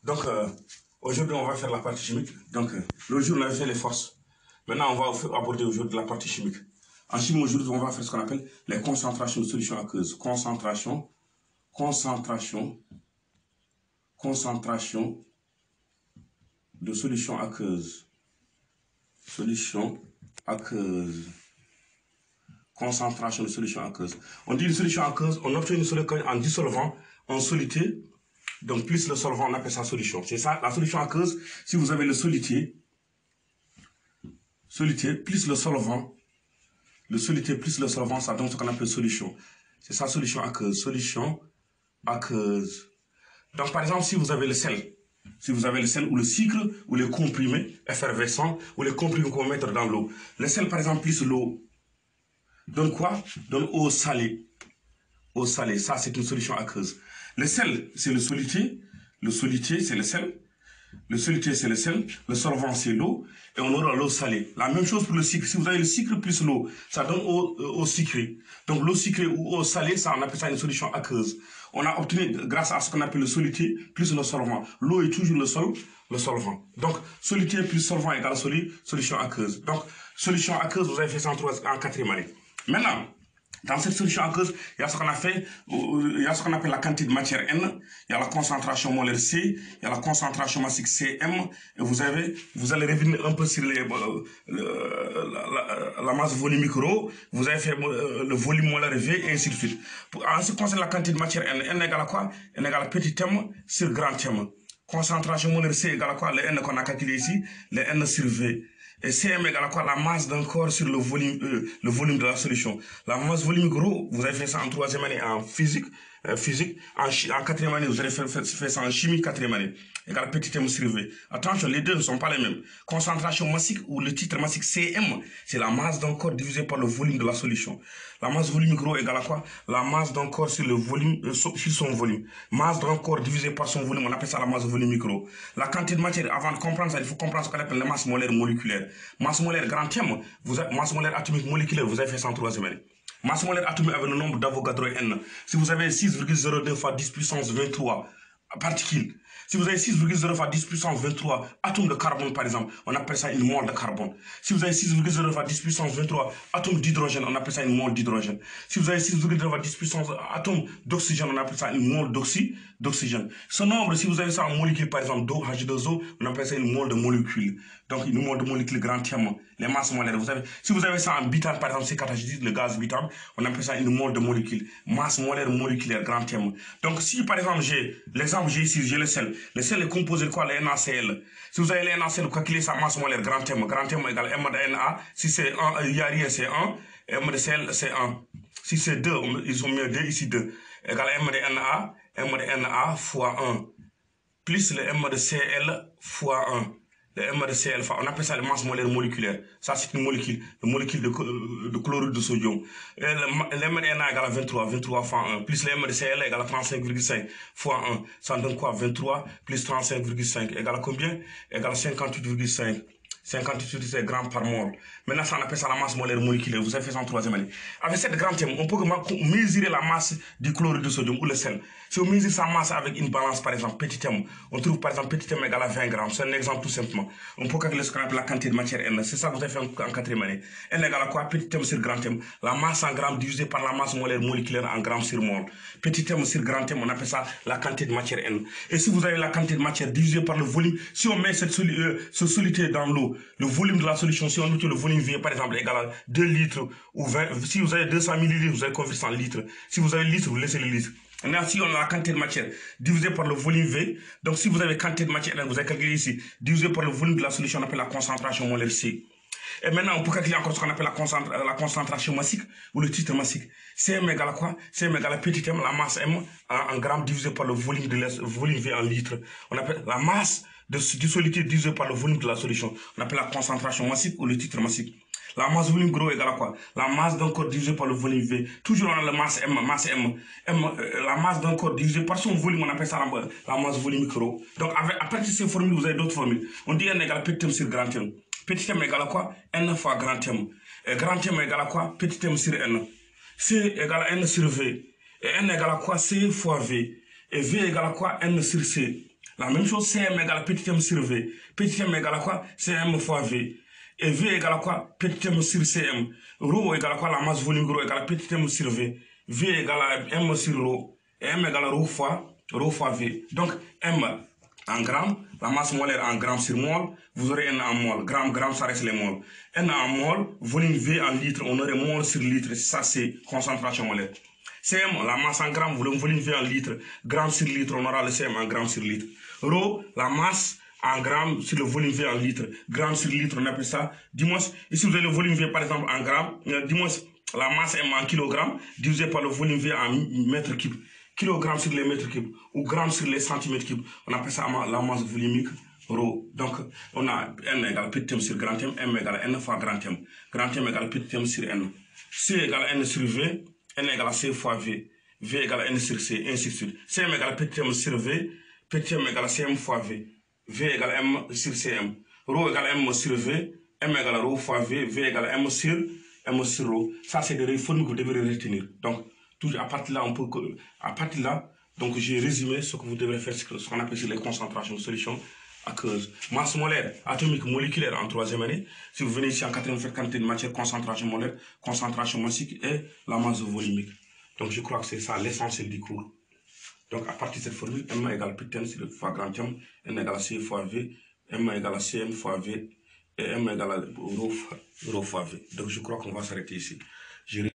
Donc, aujourd'hui, on va faire la partie chimique. Donc, l'autre jour, on avait fait les forces. Maintenant, on va aborder aujourd'hui la partie chimique. En chimie, aujourd'hui, on va faire ce qu'on appelle les concentrations de solutions aqueuses. Concentration de solutions aqueuses. Concentration de solutions aqueuses. On dit une solution aqueuse, on obtient une solution en dissolvant en soluté. Donc, plus le solvant, on appelle ça solution. C'est ça, la solution aqueuse. Si vous avez le soluté plus le solvant, ça donne ce qu'on appelle solution. C'est ça, solution aqueuse. Donc, par exemple, si vous avez le sel, ou le sucre, ou les comprimés effervescents, ou les comprimés qu'on va mettre dans l'eau. Le sel, par exemple, plus l'eau, donne quoi? Donne eau salée. Eau salée, ça c'est une solution aqueuse. Le sel, c'est le soluté. Le soluté, c'est le sel. Le soluté, c'est le sel. Le solvant, c'est l'eau. Et on aura l'eau salée. La même chose pour le sucre. Si vous avez le sucre plus l'eau, ça donne eau sucrée. Donc l'eau sucrée ou eau salée, ça, on appelle ça une solution aqueuse. On a obtenu, grâce à ce qu'on appelle le soluté plus le solvant. L'eau est toujours le solvant. Donc, soluté plus solvant égale solution aqueuse. Donc, solution aqueuse, vous avez fait ça en 4e année. Maintenant, dans cette solution aqueuse, il y a ce qu'on appelle la quantité de matière N, il y a la concentration molaire C, il y a la concentration massique Cm, et vous allez revenir un peu sur la masse volumique ρ, vous avez fait le volume molaire V, et ainsi de suite. En ce qui concerne la quantité de matière N, N égale à quoi? N égale à petit m sur grand m. Concentration molaire C égale à quoi? Le N qu'on a calculé ici, le N sur V. Et Cm égale à quoi? La masse d'un corps sur le volume de la solution. La masse volumique ρ, vous avez fait ça en 3e année en physique. En 4e année, vous avez fait ça en chimie 4e année. Égale petit m sur V. Attention, les deux ne sont pas les mêmes. Concentration massique ou le titre massique Cm, c'est la masse d'un corps divisé par le volume de la solution. La masse volumique ρ égale à quoi? La masse d'un corps sur le volume, sur son volume. Masse d'un corps divisé par son volume, on appelle ça la masse volumique ρ. La quantité de matière, avant de comprendre ça, il faut comprendre ce qu'on appelle la masse molaire moléculaire. Masse molaire grand M, masse molaire atomique moléculaire, vous avez fait ça en 3e année. Masse molaire atomique avec le nombre d'Avogadro N. Si vous avez 6,02 fois 10 puissance 23 particules, si vous avez 6,0 fois 10 puissance 23 atomes de carbone par exemple, on appelle ça une mole de carbone. Si vous avez 6,0 fois 10 puissance 23 atomes d'hydrogène, on appelle ça une mole d'hydrogène. Si vous avez 6,0 fois 10 puissance atomes d'oxygène, on appelle ça une mole d'oxygène. Ce nombre, si vous avez ça en molécule par exemple d'eau, H2O, on appelle ça une mole de molécule. Donc une mole de molécule grand M. Les masses molaires, si vous avez ça en butane par exemple, C4H10, le gaz butane, on appelle ça une mole de molécule. Masse molaire moléculaire grand M. Donc si par exemple l'exemple j'ai ici, j'ai le sel. Le sel est composé de quoi? Le NaCl. Si vous avez le NaCl, calculez sa masse molaire grand M. Grand M égale M de Na. Si c'est 1, il y a rien, c'est 1. M de Cl, c'est 1. Si c'est 2, ils ont mis 2, ici 2. Égale M de Na. M de Na fois 1. Plus le M de Cl fois 1. Le M de Cl, on appelle ça la masse molaire moléculaire. Ça, c'est une molécule, de chlorure de sodium. Le M de Na égale à 23 fois 1. Plus le M de Cl égale à 35,5 fois 1. Ça donne quoi? 23 plus 35,5 égale à combien? Égale à 58,5. 58 grammes par mol. Maintenant, ça on appelle ça la masse molaire moléculaire. Vous avez fait ça en 3e année. Avec cette grande thème, on peut mesurer la masse du chlorure de sodium ou le sel. Si on mesure sa masse avec une balance, par exemple, petit m, on trouve par exemple petit m égale à 20 grammes. C'est un exemple tout simplement. On peut calculer ce qu'on appelle la quantité de matière N. C'est ça que vous avez fait en 4e année. N égale à quoi? Petit m sur grand m. La masse en grammes divisée par la masse molaire moléculaire en grammes sur mol. Petit m sur grand m, on appelle ça la quantité de matière N. Et si vous avez la quantité de matière divisée par le volume, si on met ce soluté dans l'eau, le volume de la solution, si on met le volume V par exemple égal à 2 litres ou 20, si vous avez 200 millilitres, vous allez convertir ça en litres. Si vous avez litres, vous laissez les litres. Maintenant, si on a la quantité de matière divisée par le volume V, donc si vous avez quantité de matière, vous avez calculé ici, divisé par le volume de la solution, on appelle la concentration molaire C. Et maintenant, on peut calculer encore ce qu'on appelle la concentration massique ou le titre massique. Cm égale à quoi? Cm égale à petit m, la masse M en grammes divisé par le volume V en litres. On appelle la masse du solide divisé par le volume de la solution. On appelle la concentration massique ou le titre massique. La masse volume gros égale à quoi? La masse d'un corps divisé par le volume V. Toujours on a la masse M. La masse d'un corps divisé par son volume, on appelle ça la masse volumique ρ. Donc à partir de ces formules, vous avez d'autres formules. On dit N égale à petit m sur grand M. Petit m égale à quoi? N fois grand M. Et grand M égale à quoi? Petit m sur N. C égale à N sur V. Et N égale à quoi? C fois V. Et V égale à quoi? N sur C. La même chose, CM égale à petit m sur V. Petit m égale à quoi? CM fois V. Et V égale à quoi? Petit m sur CM. Rho égale à quoi? La masse volume rho égale à petit m sur V. V égale à M sur rho. Et M égale à rho fois V. Donc, M en grammes, la masse molaire en grammes sur mol, vous aurez N en mol. Gramme, gramme, ça reste les moles. N en mol, volume V en litres, on aurait mol sur litre. Ça, c'est concentration molaire. CM, la masse en grammes, volume V en litres, gramme sur litre, on aura le CM en grammes sur litre. Rho, la masse en grammes sur le volume V en litres, gramme sur litre, on appelle ça. Dis-moi, ici vous avez le volume V par exemple en grammes, dis-moi la masse M en kilogrammes divisé par le volume V en mètres cubes. Kilogrammes sur les mètres cubes ou grammes sur les centimètres cubes, on appelle ça la masse volumique rho. Donc, on a N égale petit m sur grand M, M égale N fois grand M. Grand M égale petit m sur N. C égale N sur V, N égale à C fois V. V égale N sur C, ainsi de suite. CM égale petit m sur V, petit m égale CM fois V. V égale M sur CM. Rho égale M sur V, M égale rho fois V, V égale M sur rho. Ça, c'est des formules que vous devrez retenir. Donc, à partir de là, donc j'ai résumé ce que vous devrez faire, ce qu'on appelle les concentrations de solutions aqueuses. Masse molaire, atomique, moléculaire en troisième année. Si vous venez ici en quatrième, vous faites quantité de matière, concentration molaire, concentration massique et la masse volumique. Donc je crois que c'est ça l'essentiel du cours. Donc à partir de cette formule, M égale petit m sur fois grand M, N égale C fois V, M égale CM fois V et M égale rho fois V. Donc je crois qu'on va s'arrêter ici.